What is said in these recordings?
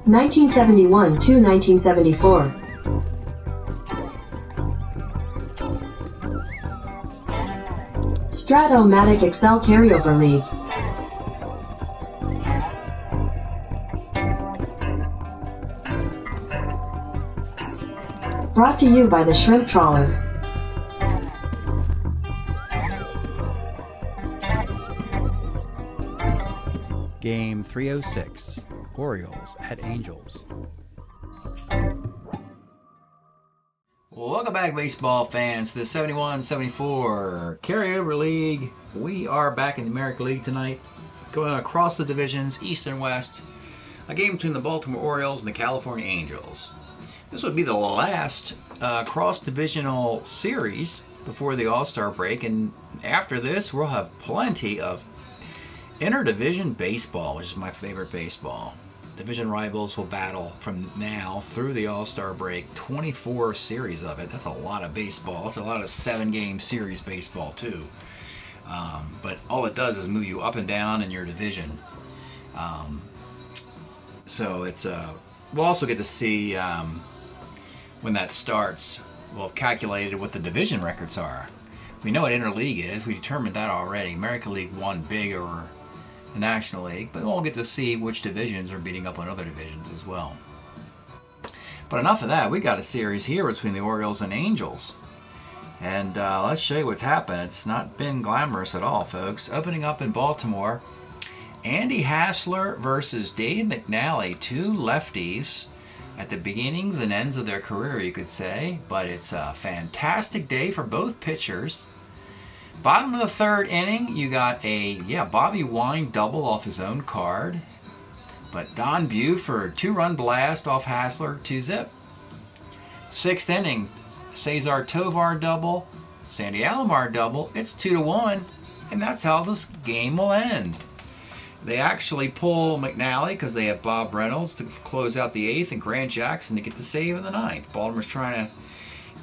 1971 to 1974. Strat-O-Matic Excel Carryover League. Brought to you by the Shrimp Trawler. Game 306, Orioles at Angels. Welcome back, baseball fans, to the 71-74 Carryover League. We are back in the American League tonight, going across the divisions, East and West. A game between the Baltimore Orioles and the California Angels. This would be the last cross-divisional series before the All-Star break, and after this, we'll have plenty of interdivision baseball, which is my favorite baseball. Division rivals will battle from now through the All-Star break. 24 series of it. That's a lot of baseball. That's a lot of 7-game series baseball too. But all it does is move you up and down in your division. So it's we'll also get to see when that starts. We'll have calculated what the division records are. We know what interleague is. We determined that already. American League won big over the National League, but we'll get to see which divisions are beating up on other divisions as well. But enough of that. We got a series here between the Orioles and Angels, and let's show you what's happened. It's not been glamorous at all, folks. Opening up in Baltimore, Andy Hassler versus Dave McNally, two lefties at the beginnings and ends of their career, you could say. But it's a fantastic day for both pitchers. Bottom of the third inning, you got a Bobby Wine double off his own card. But Don Bew for a 2-run blast off Hassler, 2-zip. Sixth inning, Cesar Tovar double, Sandy Alomar double. It's 2-1, and that's how this game will end. They actually pull McNally because they have Bob Reynolds to close out the 8th and Grant Jackson to get the save in the 9th. Baltimore's trying to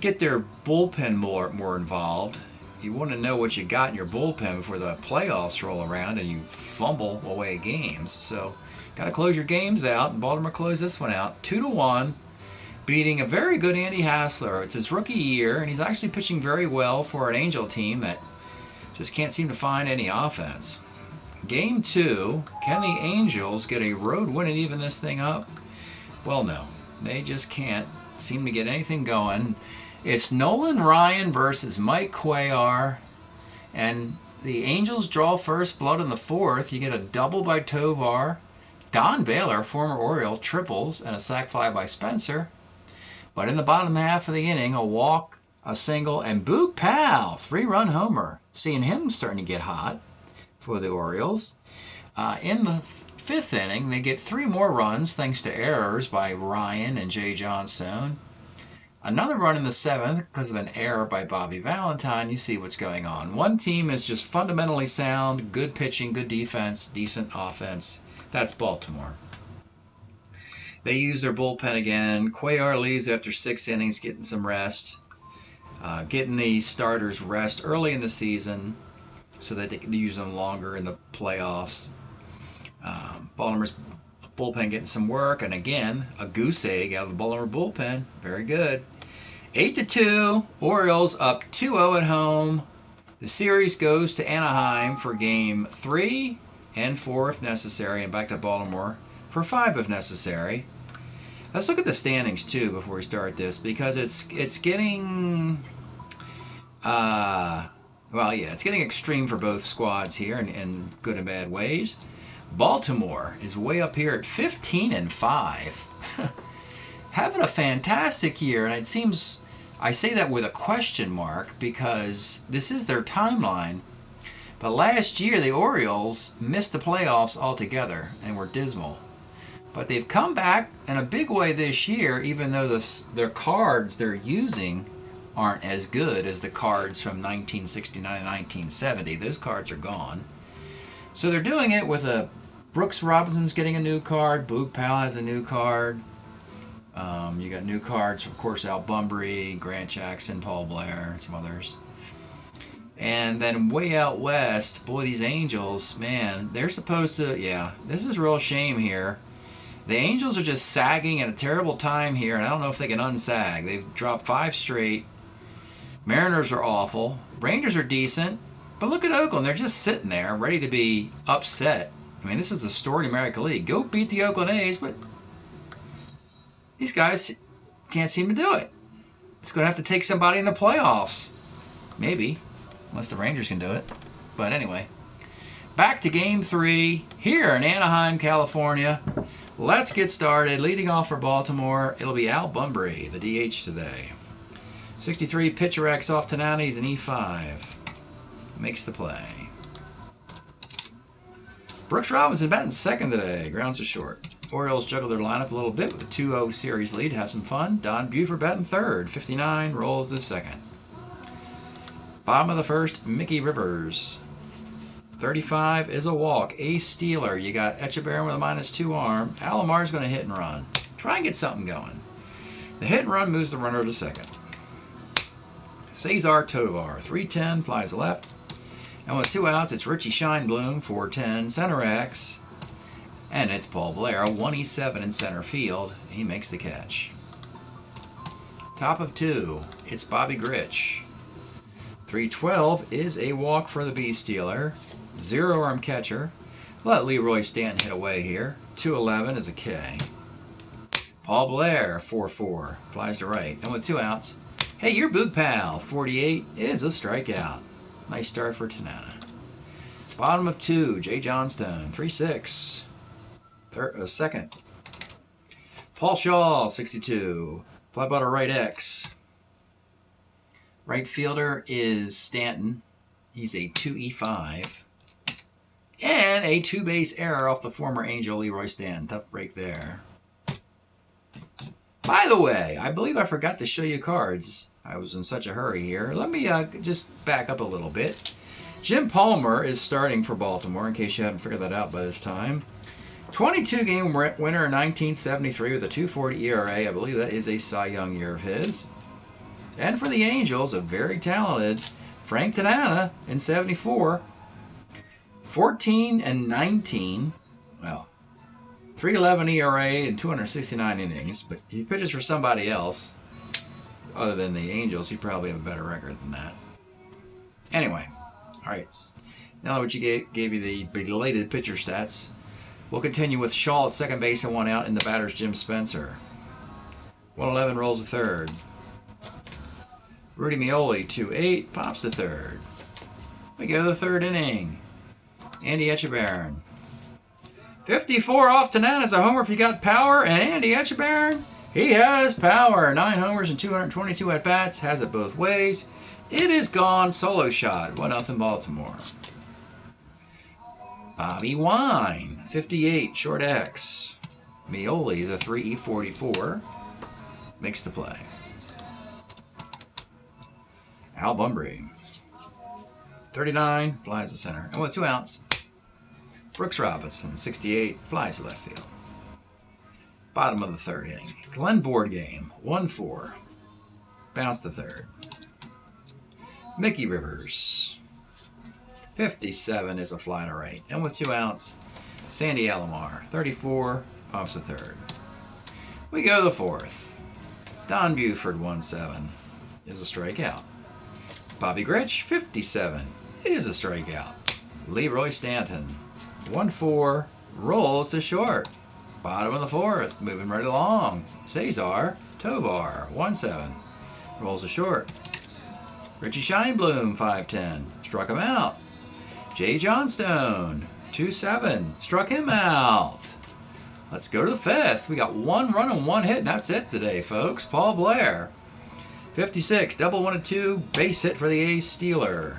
get their bullpen more involved. You want to know what you got in your bullpen before the playoffs roll around and you fumble away games. So, got to close your games out. And Baltimore closed this one out 2-1, beating a very good Andy Hassler. It's his rookie year, and he's actually pitching very well for an Angel team that just can't seem to find any offense. Game 2, can the Angels get a road win and even this thing up? Well, no. They just can't seem to get anything going. It's Nolan Ryan versus Mike Cuellar, and the Angels draw first blood in the 4th. You get a double by Tovar. Don Baylor, former Oriole, triples, and a sac fly by Spencer. But in the bottom half of the inning, a walk, a single, and Boog Powell, 3-run homer. Seeing him starting to get hot for the Orioles. In the 5th inning, they get 3 more runs thanks to errors by Ryan and Jay Johnstone. Another run in the 7th because of an error by Bobby Valentine. You see what's going on. One team is just fundamentally sound, good pitching, good defense, decent offense. That's Baltimore. They use their bullpen again. Cuellar leaves after 6 innings, getting some rest. Getting the starters rest early in the season so that they can use them longer in the playoffs. Baltimore's bullpen getting some work, and again, a goose egg out of the Baltimore bullpen. Very good. 8-2, Orioles up 2-0 at home. The series goes to Anaheim for game 3 and 4 if necessary, and back to Baltimore for 5 if necessary. Let's look at the standings too before we start this, because it's getting it's getting extreme for both squads here in good and bad ways. Baltimore is way up here at 15-5. Having a fantastic year, and it seems, I say that with a question mark because this is their timeline. But last year, the Orioles missed the playoffs altogether and were dismal. But they've come back in a big way this year, even though their cards they're using aren't as good as the cards from 1969 and 1970. Those cards are gone. So they're doing it with Brooks Robinson's getting a new card. Boog Powell has a new card. You got new cards, of course, Al Bunbury, Grant Jackson, Paul Blair, and some others. And then way out west, boy, these Angels, man, they're supposed to, this is a real shame here. The Angels are just sagging at a terrible time here, and I don't know if they can unsag. They've dropped 5 straight. Mariners are awful. Rangers are decent. But look at Oakland. They're just sitting there ready to be upset. I mean, this is the story of the American League. Go beat the Oakland A's, but these guys can't seem to do it. It's going to have to take somebody in the playoffs. Maybe. Unless the Rangers can do it. But anyway. Back to Game 3 here in Anaheim, California. Let's get started. Leading off for Baltimore, it'll be Al Bunbury, the DH today. 63 pitcher X off Tanana. He's an E5. Makes the play. Brooks Robinson batting second today. Grounds are short. Orioles juggle their lineup a little bit with a 2-0 series lead. Have some fun. Don Buford batting third. 59 rolls the second. Bottom of the first, Mickey Rivers. 35 is a walk. Ace Steeler. You got Echeverria with a -2 arm. Alomar's going to hit and run. Try and get something going. The hit and run moves the runner to second. Cesar Tovar. 310 flies left. And with 2 outs, it's Richie Scheinblum. 410 center X. And it's Paul Blair. 1E7 in center field. He makes the catch. Top of 2. It's Bobby Grich. 312 is a walk for the B Steeler. 0-arm catcher. Let Leroy Stanton hit away here. 211 is a K. Paul Blair, 4-4, flies to right. And with 2 outs, hey, your Boog Pal, 48 is a strikeout. Nice start for Tanana. Bottom of 2, Jay Johnstone, 3-6, second. Paul Shaw, 62, fly ball to right X. Right fielder is Stanton. He's a 2E5. And a 2-base error off the former Angel Leroy Stanton. Tough break there. By the way, I believe I forgot to show you cards. I was in such a hurry here. Let me just back up a little bit. Jim Palmer is starting for Baltimore, in case you haven't figured that out by this time. 22-game winner in 1973 with a 2.40 ERA. I believe that is a Cy Young year of his. And for the Angels, a very talented Frank Tanana in 74. 14 and 19. Well, 3.11 ERA and 269 innings. But he pitches for somebody else other than the Angels. He'd probably have a better record than that. Anyway, all right. Now that you gave you the belated pitcher stats, we'll continue with Shaw at second base and 1 out, in the batter's Jim Spencer. 111 rolls to third. Rudy Meoli, 2-8, pops to third. We go to the third inning. Andy Echeverria. 54 off Tanana's a homer if you got power, and Andy Echeverria, he has power. 9 homers and 222 at-bats, has it both ways. It is gone, solo shot, 1-0 Baltimore. Bobby Wine, 58, short X. Meoli is a 3E44, makes the play. Al Bunbury, 39, flies to center. And with 2 outs, Brooks Robinson, 68, flies to left field. Bottom of the third inning. Glenn Boardgame, 1-4, bounce to third. Mickey Rivers, 57 is a fly to right. And with 2 outs, Sandy Alomar, 34, pops to third. We go to the fourth. Don Buford, 1-7, is a strikeout. Bobby Grich, 57, is a strikeout. Leroy Stanton, 1-4, rolls to short. Bottom of the fourth, moving right along. Cesar Tovar, 1-7, rolls to short. Richie Scheinblum, 5-10, struck him out. Jay Johnstone, 2-7, struck him out. Let's go to the fifth. We got 1 run and 1 hit, and that's it today, folks. Paul Blair, 56, double 1 and 2, base hit for the A's Steeler.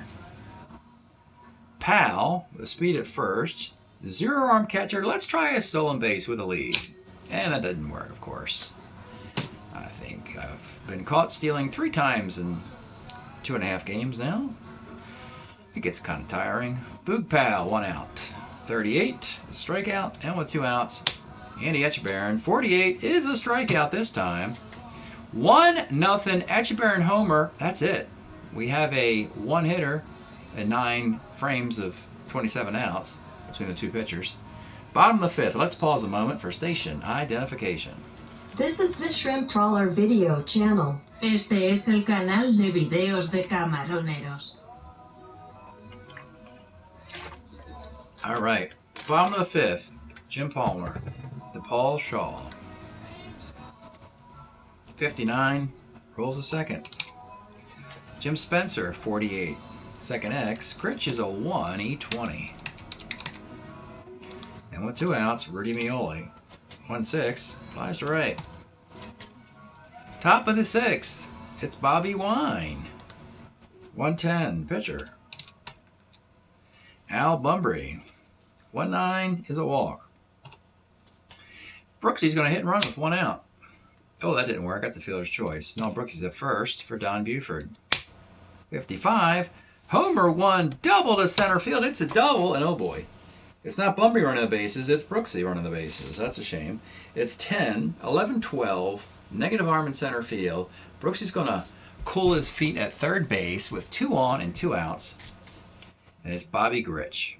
Powell, with speed at first, 0-arm catcher. Let's try a stolen base with a lead. And that didn't work, of course. I think I've been caught stealing 3 times in 2.5 games now. It gets kind of tiring. Boog Pal, 1 out. 38 is a strikeout, and with 2 outs, Andy Echeverria, 48 is a strikeout this time. 1-0 Echeverria homer. That's it. We have a 1-hitter and 9 frames of 27 outs between the 2 pitchers. Bottom of the 5th. Let's pause a moment for station identification. This is the Shrimp Trawler video channel. Este es el canal de videos de camaroneros. All right. Bottom of the 5th. Jim Palmer. Paul Shaw. 59. Rolls a second. Jim Spencer, 48. Second X. Critch is a 1, E20. And with 2 outs, Rudy Mioli. 1-6. Flies to right. Top of the 6th. It's Bobby Wine. 1-10. Pitcher. Al Bumbry. 1-9 is a walk. Brooksy's going to hit and run with 1 out. Oh, that didn't work. That's the fielder's choice. No, Brooksy's at first for Don Buford. 55. Homer 1. Double to center field. It's a double. And oh boy. It's not Bumbry running the bases. It's Brooksy running the bases. That's a shame. It's 10. 11-12. Negative arm in center field. Brooksy's going to cool his feet at third base with 2 on and 2 outs. And it's Bobby Grich.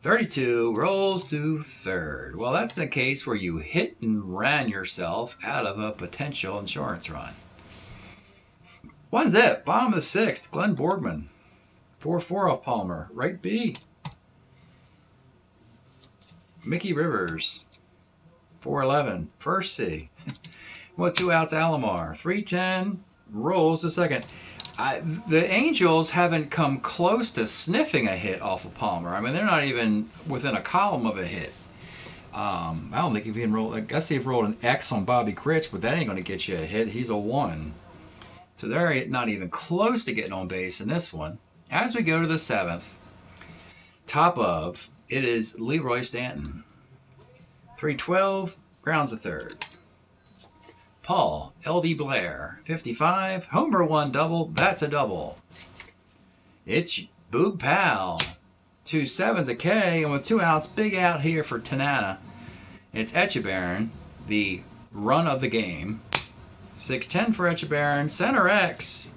32 rolls to third. Well, that's the case where you hit and ran yourself out of a potential insurance run. 1-zip. Bottom of the 6th. Glenn Borgman. 4-4 off Palmer. Right B. Mickey Rivers. 4-11. First C. With 2 outs, Alomar. 3-10. Rolls to second. The Angels haven't come close to sniffing a hit off of Palmer. I mean, they're not even within a column of a hit. I don't think if you can roll. I guess they've rolled an X on Bobby Grich, but that ain't going to get you a hit. He's a 1. So they're not even close to getting on base in this one. As we go to the 7th, top of, it is Leroy Stanton. 3-12, grounds to third. Paul, L.D. Blair, 55. Homer 1 double. That's a double. It's Boog Powell. 2 7's a K. And with 2 outs, big out here for Tanana. It's Echebarren, the run of the game. 6-10 for Echebarren. Center X.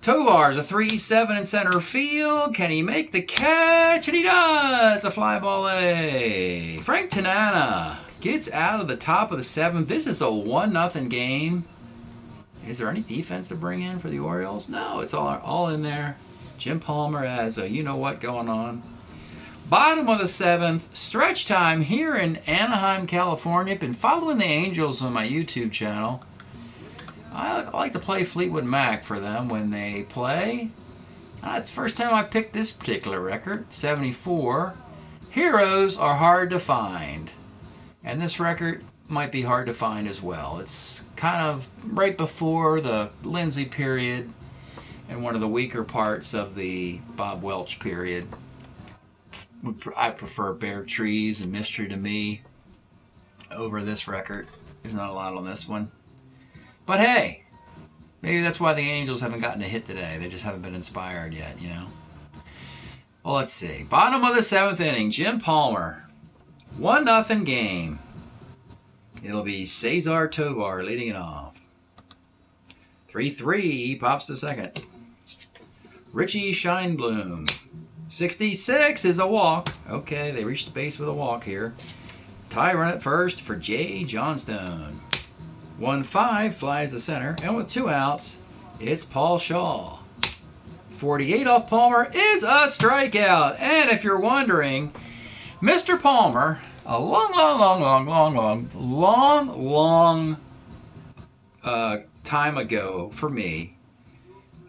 Tovar's a 3-7 in center field. Can he make the catch? And he does. A fly ball A. Frank Tanana gets out of the top of the 7th. This is a 1-0 game. Is there any defense to bring in for the Orioles? No, it's all in there. Jim Palmer has a you-know-what going on. Bottom of the 7th. Stretch time here in Anaheim, California. Been following the Angels on my YouTube channel. I like to play Fleetwood Mac for them when they play. It's the first time I picked this particular record. 74. Heroes are hard to find. And this record might be hard to find as well. It's kind of right before the Lindsay period and one of the weaker parts of the Bob Welch period. I prefer Bare Trees and Mystery to Me over this record. There's not a lot on this one. But hey, maybe that's why the Angels haven't gotten a hit today. They just haven't been inspired yet, you know. Well, let's see. Bottom of the 7th inning, Jim Palmer. 1-0 game. It'll be Cesar Tovar leading it off. 3-3, he pops to second. Richie Scheinblum. 66 is a walk. Okay, they reached the base with a walk here. Tie run at first for Jay Johnstone. 1-5 flies to center, and with 2 outs, it's Paul Shaw. 48 off Palmer is a strikeout. And if you're wondering, Mr. Palmer, a long time ago for me,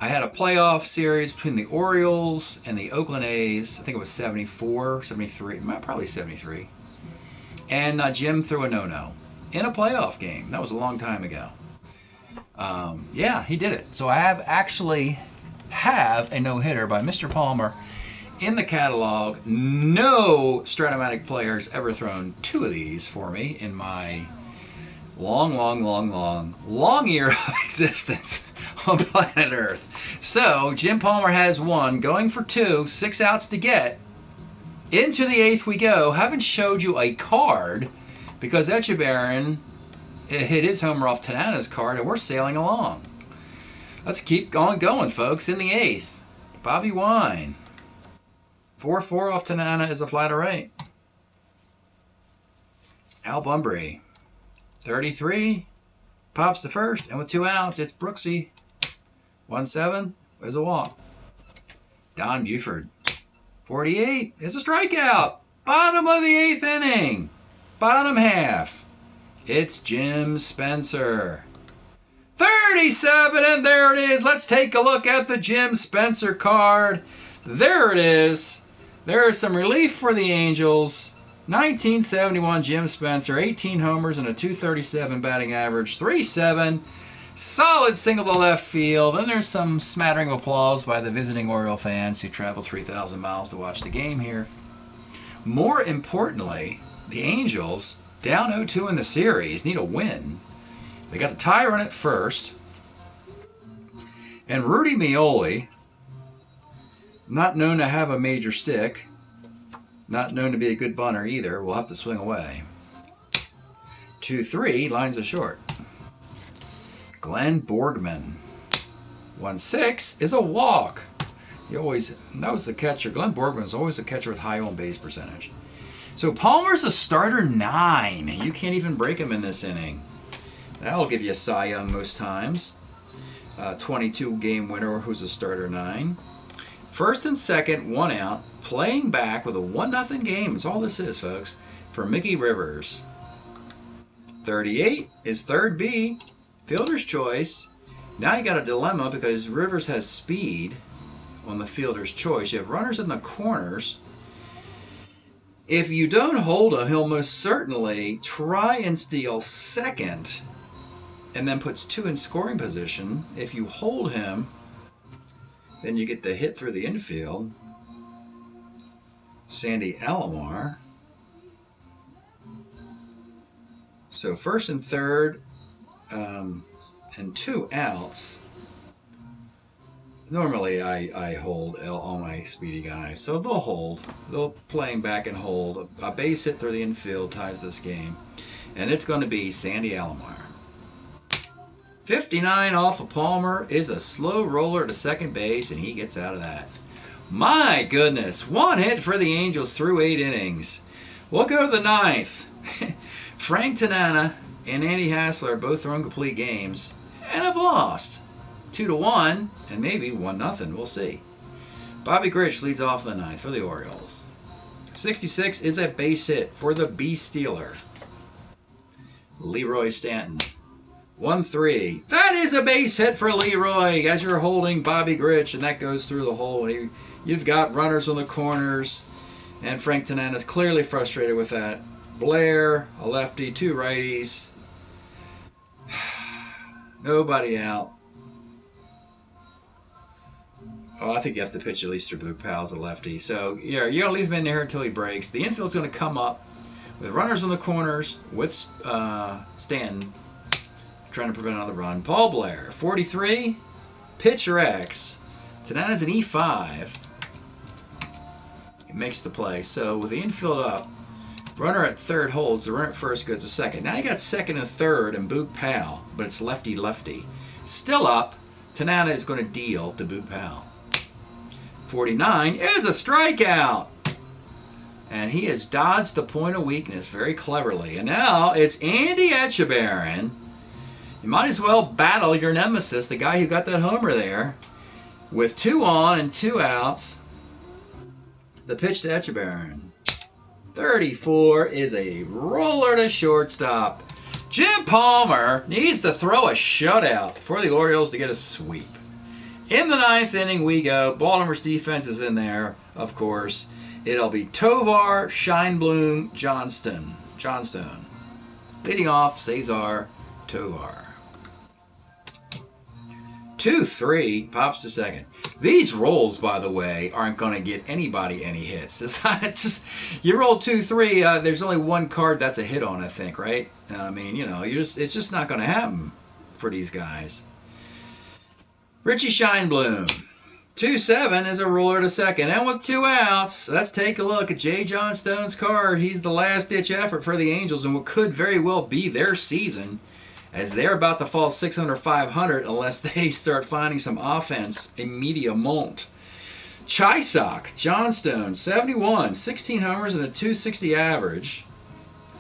I had a playoff series between the Orioles and the Oakland A's. I think it was 74, 73, probably 73. And Jim threw a no-no in a playoff game. That was a long time ago. Yeah, he did it. So I actually have a no-hitter by Mr. Palmer in the catalog. No Strat-O-Matic players ever thrown 2 of these for me in my long year of existence on planet Earth. So Jim Palmer has 1, going for 2, 6 outs to get. Into the 8th we go. Haven't showed you a card because Echebarren hit his homer off Tanana's card, and we're sailing along. Let's keep going, folks. In the 8th, Bobby Wine. 4-4 off Tanana is a fly to right. Al Bunbury, 33, pops to first, and with 2 outs, it's Brooksy. 1-7 is a walk. Don Buford, 48 is a strikeout. Bottom of the 8th inning. Bottom half. It's Jim Spencer. 37, and there it is. Let's take a look at the Jim Spencer card. There it is. There is some relief for the Angels. 1971 Jim Spencer, 18 homers and a .237 batting average, 3.7. Solid single to left field, and there's some smattering of applause by the visiting Oriole fans who traveled 3,000 miles to watch the game here. More importantly, the Angels, down 0-2 in the series, need a win. They got the tie run at first, and Rudy Meoli, not known to have a major stick, not known to be a good bunter either, will have to swing away. 2-3, lines of short. Glenn Borgman, 1-6 is a walk. That was the catcher. Glenn Borgman is always a catcher with high on base percentage. So Palmer's a starter 9. You can't even break him in this inning. That'll give you a Cy Young most times. 22 game winner who's a starter 9. First and second, 1 out. Playing back with a 1-0 game. That's all this is, folks. For Mickey Rivers. 38 is third B. Fielder's choice. Now you got a dilemma because Rivers has speed on the fielder's choice. You have runners in the corners. If you don't hold him, he'll most certainly try and steal second and then puts 2 in scoring position. If you hold him, then you get the hit through the infield. Sandy Alomar. So first and third and 2 outs. Normally I hold all my speedy guys, so they'll hold. They'll playing back and hold. A base hit through the infield ties this game, and it's going to be Sandy Alomar. 59 off of Palmer is a slow roller to second base, and he gets out of that. My goodness, 1 hit for the Angels through 8 innings. We'll go to the 9th. Frank Tanana and Andy Hassler both thrown complete games and have lost 2-1 and maybe 1-0. We'll see. Bobby Grich leads off the 9th for the Orioles. 66 is a base hit for the Beast Stealer, Leroy Stanton. 1-3. That is a base hit for Leroy as you're holding Bobby Grich, and that goes through the hole. You've got runners on the corners, and Frank Tanana is clearly frustrated with that. Blair, a lefty, 2 righties. Nobody out. Oh, I think you have to pitch at least through Boog Powell as a lefty. So, yeah, you're going to leave him in there until he breaks. The infield's going to come up with runners on the corners with Stanton trying to prevent another run. Paul Blair, 43, pitcher X. Tanana's an E5. He makes the play. So with the infield up, runner at third holds, the runner at first goes to second. Now you got second and third and Boog Powell, but it's lefty-lefty. Still up, Tanana is going to deal to Boog Powell. 49 is a strikeout. And he has dodged the point of weakness very cleverly. And now it's Andy Etchebarren. You might as well battle your nemesis, the guy who got that homer there. With 2 on and 2 outs, the pitch to Etchebarren. 34 is a roller to shortstop. Jim Palmer needs to throw a shutout for the Orioles to get a sweep. In the 9th inning we go. Baltimore's defense is in there, of course. It'll be Tovar, Scheinblum, Johnstone. Leading off, Cesar Tovar. 2-3, pops to second. These rolls, by the way, aren't going to get anybody any hits. It's just, you roll 2-3, there's only 1 card that's a hit on, I think, right? I mean, you know, it's just not going to happen for these guys. Richie Scheinblum, 2-7 is a roller to second. And with 2 outs, let's take a look at Jay Johnstone's card. He's the last-ditch effort for the Angels in what could very well be their season, as they're about to fall 600-500 unless they start finding some offense immediately. Chisock, Johnstone, 71, 16 homers and a 260 average.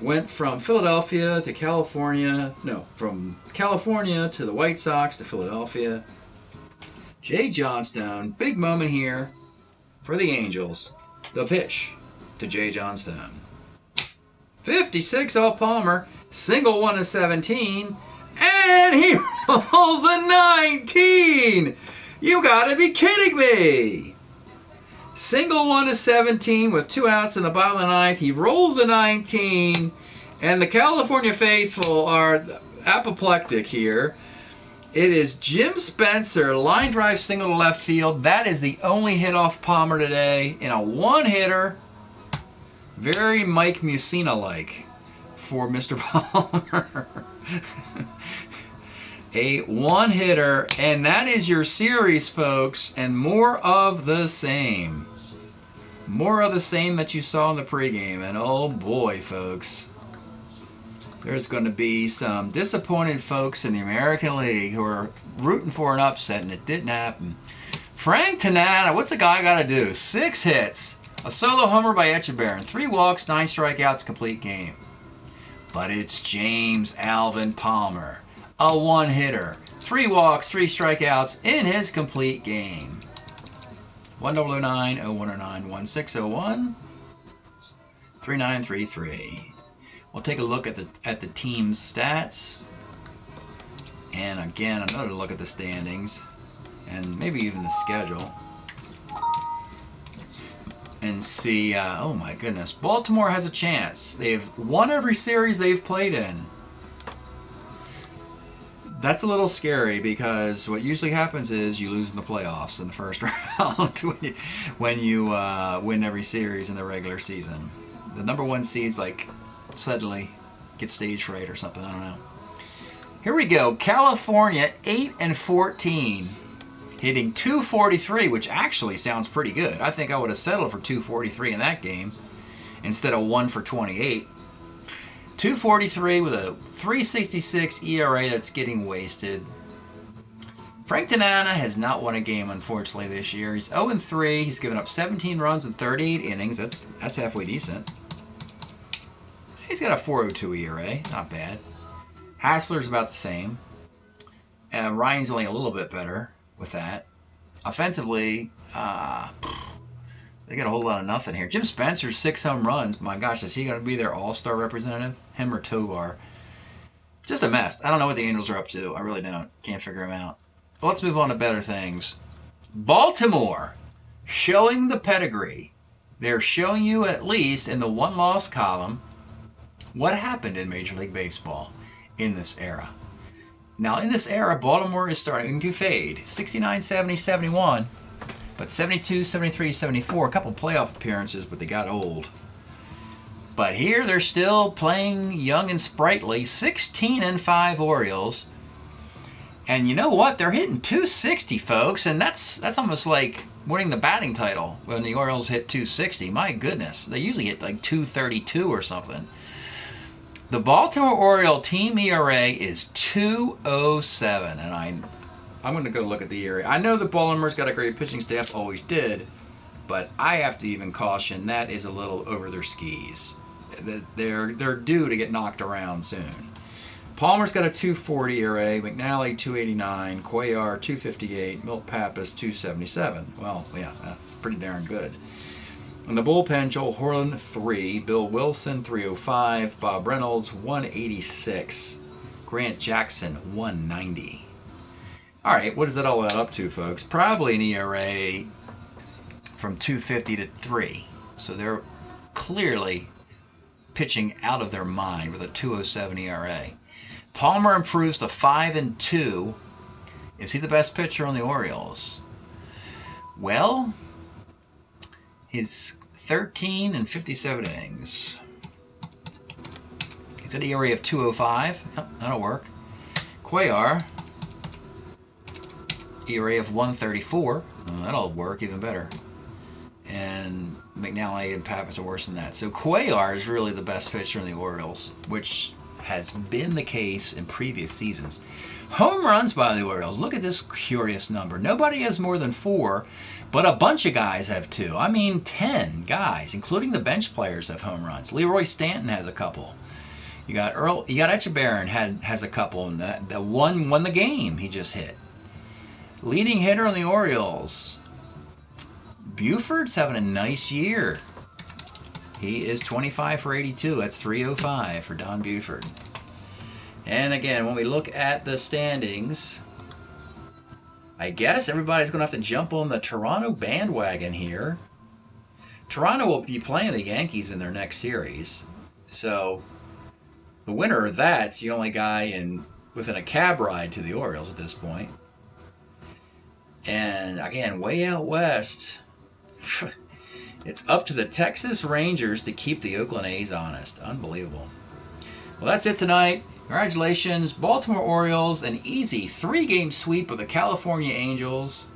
Went from Philadelphia to California. No, from California to the White Sox to Philadelphia. Jay Johnstone, big moment here for the Angels. The pitch to Jay Johnstone. 56 off Palmer, single 1 to 17, and he rolls a 19! You gotta be kidding me! Single 1 to 17 with 2 outs in the bottom of the ninth. He rolls a 19, and the California faithful are apoplectic here. It is Jim Spencer, line drive single to left field. That is the only hit off Palmer today in a one-hitter. Very Mike Mussina-like for Mr. Palmer. A one-hitter, and that is your series, folks, and more of the same. More of the same that you saw in the pregame, and oh boy, folks, there's going to be some disappointed folks in the American League who are rooting for an upset, and it didn't happen. Frank Tanana, what's a guy got to do? 6 hits, a solo homer by Echeverria, 3 walks, 9 strikeouts, complete game. But it's James Alvin Palmer, a one-hitter, 3 walks, 3 strikeouts in his complete game. 1009 0109 1601 3933. We'll take a look at the team's stats, and again another look at the standings, and maybe even the schedule, and see. Oh my goodness, Baltimore has a chance. They've won every series they've played in. That's a little scary because what usually happens is you lose in the playoffs in the first round when you win every series in the regular season. The number 1 seeds like suddenly get stage fright or something. I don't know. Here we go. California 8-14, hitting 243, which actually sounds pretty good. I think I would have settled for 243 in that game instead of 1 for 28. 243 with a 3.66 ERA that's getting wasted. Frank Tanana has not won a game, unfortunately, this year. He's 0-3. He's given up 17 runs in 38 innings. That's halfway decent. He's got a 4.02 ERA. Not bad. Hassler's about the same. Ryan's only a little bit better with that. Offensively, they got a whole lot of nothing here. Jim Spencer's 6 home runs. My gosh, is he going to be their all-star representative? Him or Tovar? Just a mess. I don't know what the Angels are up to. I really don't. Can't figure them out. But let's move on to better things. Baltimore, showing the pedigree. They're showing you, at least in the one-loss column, what happened in Major League Baseball in this era. Now, in this era, Baltimore is starting to fade. 69, 70, 71. But 72, 73, 74, a couple playoff appearances, but they got old. But here they're still playing young and sprightly. 16-5 Orioles. And you know what? They're hitting 260, folks. And that's almost like winning the batting title when the Orioles hit 260. My goodness. They usually hit like 232 or something. The Baltimore Oriole team ERA is 2.07. And I'm going to go look at the ERA. I know that Baltimore's got a great pitching staff, always did, but I have to even caution that is a little over their skis. They're due to get knocked around soon. Palmer's got a 2.40 ERA, McNally 2.89, Cuellar 2.58, Milt Pappas 2.77. Well, yeah, that's pretty darn good. In the bullpen, Joel Horland 3, Bill Wilson 3.05, Bob Reynolds 1.86, Grant Jackson 1.90. All right, what does that all add up to, folks? Probably an ERA from 2.50 to 3. So they're clearly pitching out of their mind with a 2.07 ERA. Palmer improves to 5-2. Is he the best pitcher on the Orioles? Well, he's 13 and 57 innings. He's got an ERA of 2.05. Yep, that'll work. Cuellar, ERA of 1.34. That'll work even better. And McNally and Pappas are worse than that. So Cuellar is really the best pitcher in the Orioles, which has been the case in previous seasons. Home runs by the Orioles. Look at this curious number. Nobody has more than 4, but a bunch of guys have 2. I mean 10 guys, including the bench players, have home runs. Leroy Stanton has a couple. You got Etchebarren has a couple, and that one won the game he just hit. Leading hitter on the Orioles, Buford's having a nice year. He is 25 for 82. That's 305 for Don Buford. And again, when we look at the standings, I guess everybody's going to have to jump on the Toronto bandwagon here. Toronto will be playing the Yankees in their next series. So the winner of that's the only guy within a cab ride to the Orioles at this point. And again, way out west, it's up to the Texas Rangers to keep the Oakland A's honest. Unbelievable. Well, that's it tonight. Congratulations, Baltimore Orioles, an easy 3-game sweep of the California Angels,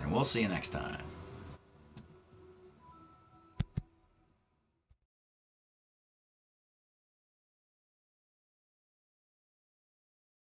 and we'll see you next time.